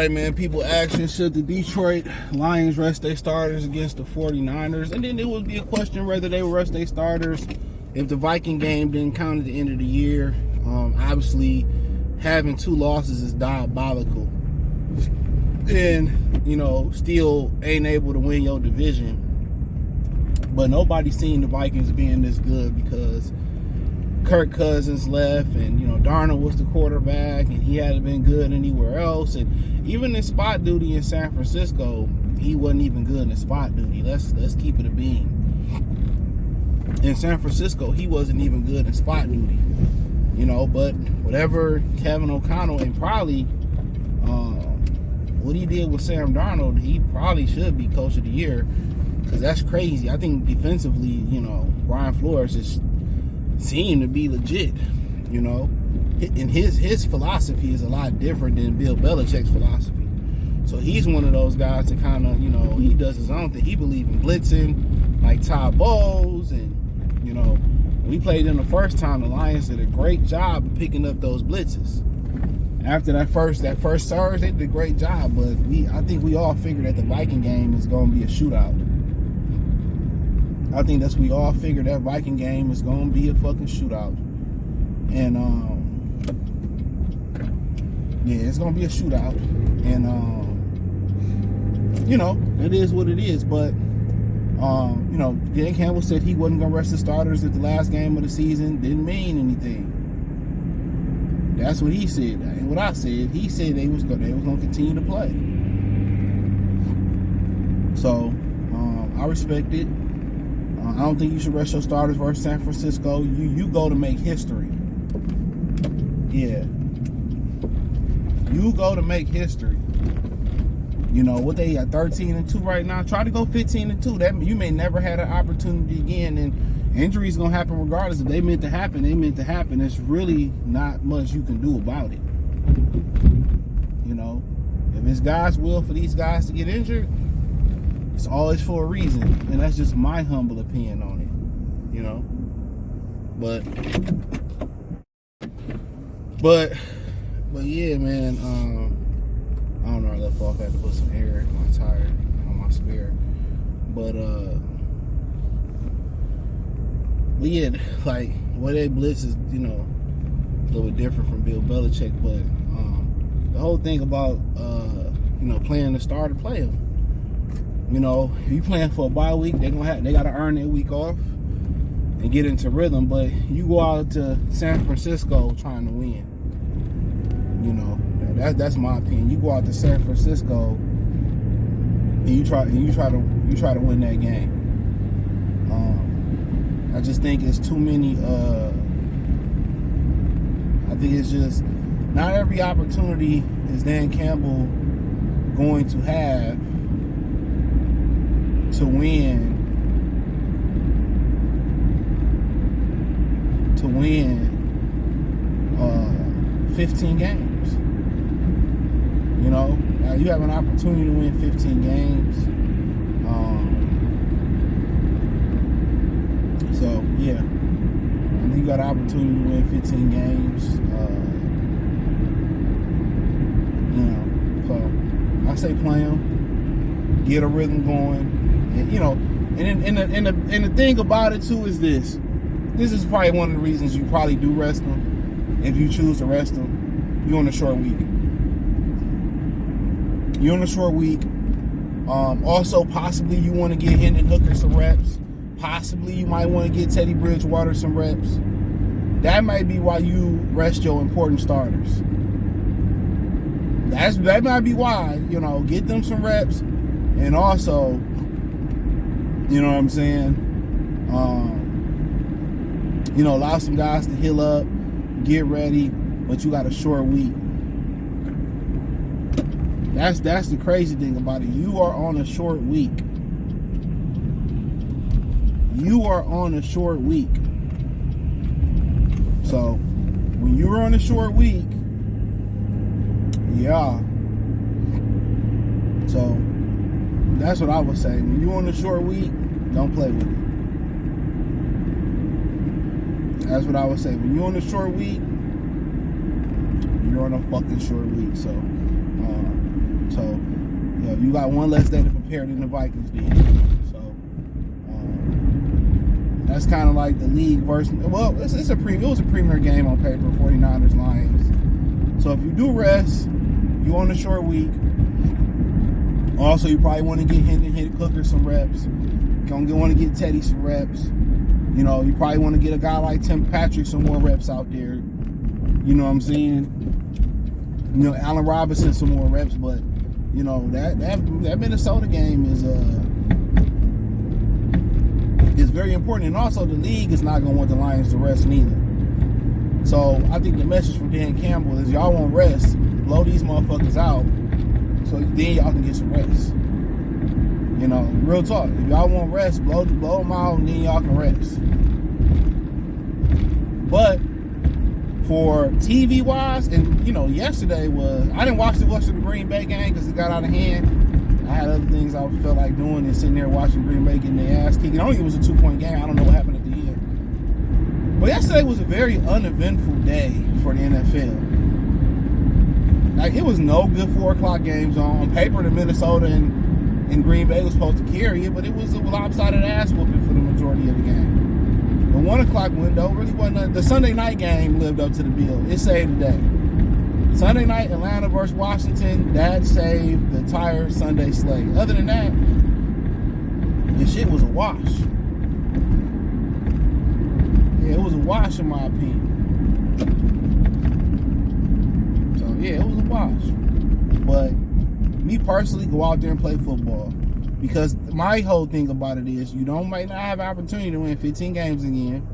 right, man. People asking, should the Detroit Lions rest their starters against the 49ers? And then it would be a question whether they would rest their starters if the Viking game didn't count at the end of the year. Obviously, having 2 losses is diabolical. And, still ain't able to win your division. But nobody's seen the Vikings being this good because Kirk Cousins left, and Darnold was the quarterback, and he hadn't been good anywhere else. And even in spot duty in San Francisco, he wasn't even good in spot duty. Let's keep it a beam. In San Francisco, he wasn't even good in spot duty. But whatever Kevin O'Connell, and probably what he did with Sam Darnold, he probably should be coach of the year, because that's crazy. I think defensively, Brian Flores just seemed to be legit, and his philosophy is a lot different than Bill Belichick's philosophy. So he's one of those guys that kind of, he does his own thing. He believes in blitzing, like Todd Bowles, and we played in the first time. The Lions did a great job of picking up those blitzes. After that first surge, they did a great job. But I think we all figured that the Viking game is going to be a shootout. I think we all figured that Viking game is going to be a fucking shootout. And, it's going to be a shootout. And, it is what it is. But, Dan Campbell said he wasn't going to rest the starters at the last game of the season. Didn't mean anything. That's what he said. And what I said, he said they was going to continue to play. So, I respect it. I don't think you should rest your starters versus San Francisco. You go to make history. Yeah. You go to make history. What they at 13-2 right now. Try to go 15-2. That you may never have an opportunity again, and injuries gonna happen regardless. If they meant to happen, they meant to happen. There's really not much you can do about it. If it's God's will for these guys to get injured, it's always for a reason, and that's just my humble opinion on it. But yeah, man. I don't know. I left off. I had to put some air in my tire on my spare. But yeah, like what they blitz is, a little bit different from Bill Belichick. But the whole thing about playing the starter, play them. If you playing for a bye week, they got to earn their week off and get into rhythm. But you go out to San Francisco trying to win. That's my opinion. You go out to San Francisco and you try to win that game. I just think it's too many. I think it's just not every opportunity is Dan Campbell going to have to win 15 games. You have an opportunity to win 15 games. So yeah, I think you got an opportunity to win 15 games. So I say play them, get a rhythm going, and the thing about it too is this. This is probably one of the reasons you probably do rest them. If you choose to rest them, you're on a short week. Also, possibly you want to get Hendon Hooker some reps. Possibly you might want to get Teddy Bridgewater some reps. That might be why you rest your important starters. That might be why, get them some reps. And also, what I'm saying? Allow some guys to heal up, get ready, but you got a short week. That's the crazy thing about it. You are on a short week. So, when you're on a short week, yeah. So, that's what I would say. When you're on a short week, don't play with it. That's what I would say. When you're on a short week, you're on a fucking short week. So, So, you got one less day to prepare than the Vikings did. So, that's kind of like the league versus. Well, it was a premier game on paper, 49ers Lions. So if you do rest, you on a short week. Also, you probably want to get Hendon Hooker some reps. You're want to get Teddy some reps. You probably want to get a guy like Tim Patrick some more reps out there. You know what I'm saying? Allen Robinson some more reps, but that Minnesota game is very important, and also the league is not going to want the Lions to rest neither. So I think the message from Dan Campbell is y'all won't rest, blow these motherfuckers out, so then y'all can get some rest. Real talk. If y'all won't rest, blow them out, and then y'all can rest. But for TV wise, and yesterday I didn't watch the Green Bay game because it got out of hand. I had other things I felt like doing and sitting there watching Green Bay getting their ass kicked. I don't think it was a 2-point game. I don't know what happened at the end. But yesterday was a very uneventful day for the NFL. Like, it was no good 4 o'clock games on paper. The Minnesota and Green Bay was supposed to carry it, but it was a lopsided ass whooping for the majority of the game. The 1 o'clock window really wasn't. The Sunday night game lived up to the bill. It saved the day. Sunday night, Atlanta versus Washington, that saved the entire Sunday slate. Other than that, the shit was a wash. Yeah, it was a wash in my opinion. So, yeah, it was a wash. But me personally, go out there and play football. Because my whole thing about it is you might not have an opportunity to win 15 games again.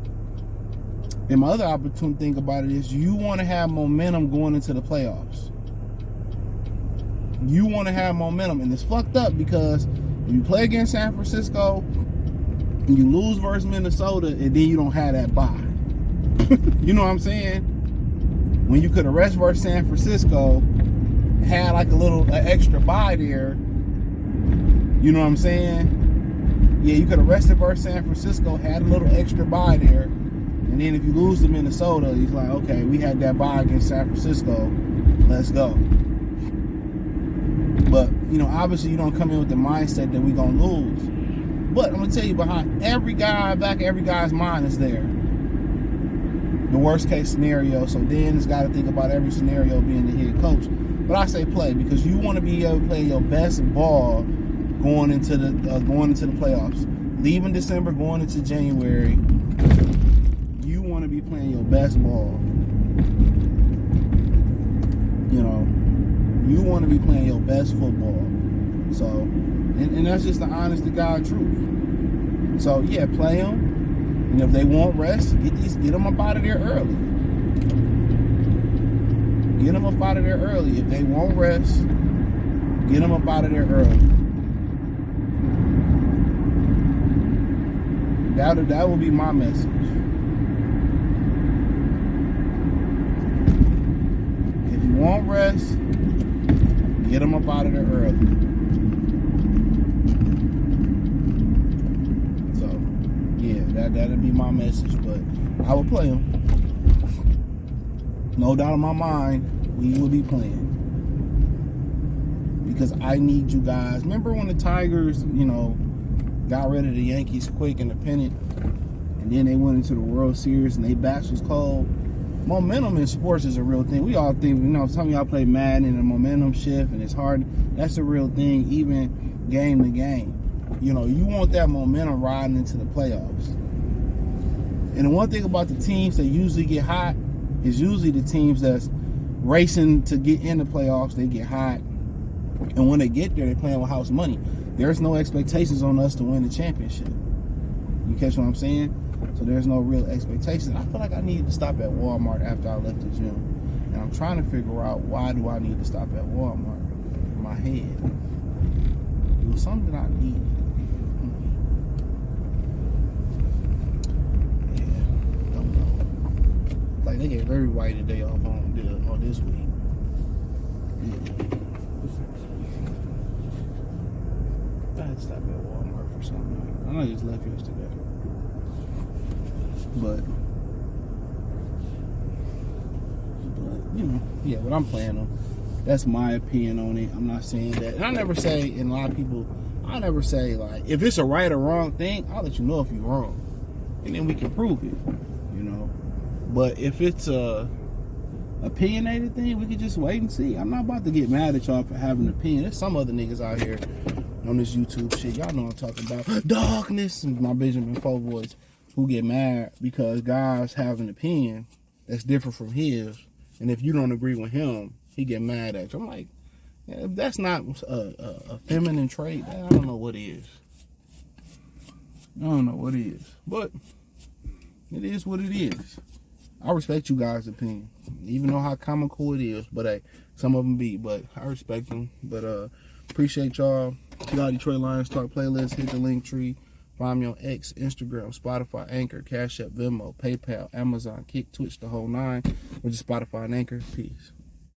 And my other opportunity thing about it is you want to have momentum going into the playoffs. You want to have momentum. And it's fucked up because when you play against San Francisco and you lose versus Minnesota and then you don't have that bye. You know what I'm saying? When you could have rest versus San Francisco, had like an extra bye there. You know what I'm saying? Yeah, you could have rested versus San Francisco, had a little extra bye there. And then if you lose to Minnesota, he's like, okay, we had that bye against San Francisco. Let's go. But, obviously you don't come in with the mindset that we're going to lose. But I'm going to tell you, behind every guy's mind is there the worst case scenario. So Dan's got to think about every scenario being the head coach. But I say play because you want to be able to play your best ball going into the playoffs. Leaving December, going into January, you want to be playing your best ball. You want to be playing your best football. So, and that's just the honest to God truth. So yeah, play them. And if they won't rest, get them up out of there early. Get them up out of there early. If they won't rest, get them up out of there early. That will be my message. If you won't rest, get them up out of there early. So, yeah, that'll be my message. But I will play them. No doubt in my mind, we will be playing. Because I need you guys. Remember when the Tigers, got rid of the Yankees quick in the pennant, and then they went into the World Series and their backs was cold? Momentum in sports is a real thing. We all think, some of y'all play Madden and the momentum shift and it's hard. That's a real thing, even game to game. You want that momentum riding into the playoffs. And the one thing about the teams that usually get hot is usually the teams that's racing to get in the playoffs. They get hot. And when they get there, they're playing with house money. There's no expectations on us to win the championship. You catch what I'm saying? So there's no real expectations. I feel like I needed to stop at Walmart after I left the gym. And I'm trying to figure out, why do I need to stop at Walmart in my head? It was something that I needed. Yeah, don't know. Like, they gave everybody the day off on this week. Yeah. I had to stop at Walmart for something. I know I just left yesterday. But but I'm playing them. That's my opinion on it. I'm not saying that. And I never say, and a lot of people, I never say, like, if it's a right or wrong thing, I'll let you know if you're wrong. And then we can prove it, you know. But if it's a opinionated thing, we can just wait and see. I'm not about to get mad at y'all for having an opinion. There's some other niggas out here on this YouTube shit. Y'all know what I'm talking about. Darkness and my Benjamin Foe voice, who get mad because guys have an opinion that's different from his. And if you don't agree with him, he get mad at you. I'm like, yeah, if that's not a feminine trait, I don't know what is. I don't know what is. But it is what it is. I respect you guys' opinion. Even though how comical it is. But hey, some of them be. But I respect them. But appreciate y'all. Y'all Detroit Lions Talk playlist. Hit the link tree. Find me on X, Instagram, Spotify, Anchor, Cash App, Venmo, PayPal, Amazon, Kick, Twitch, the whole nine. Or just Spotify and Anchor. Peace.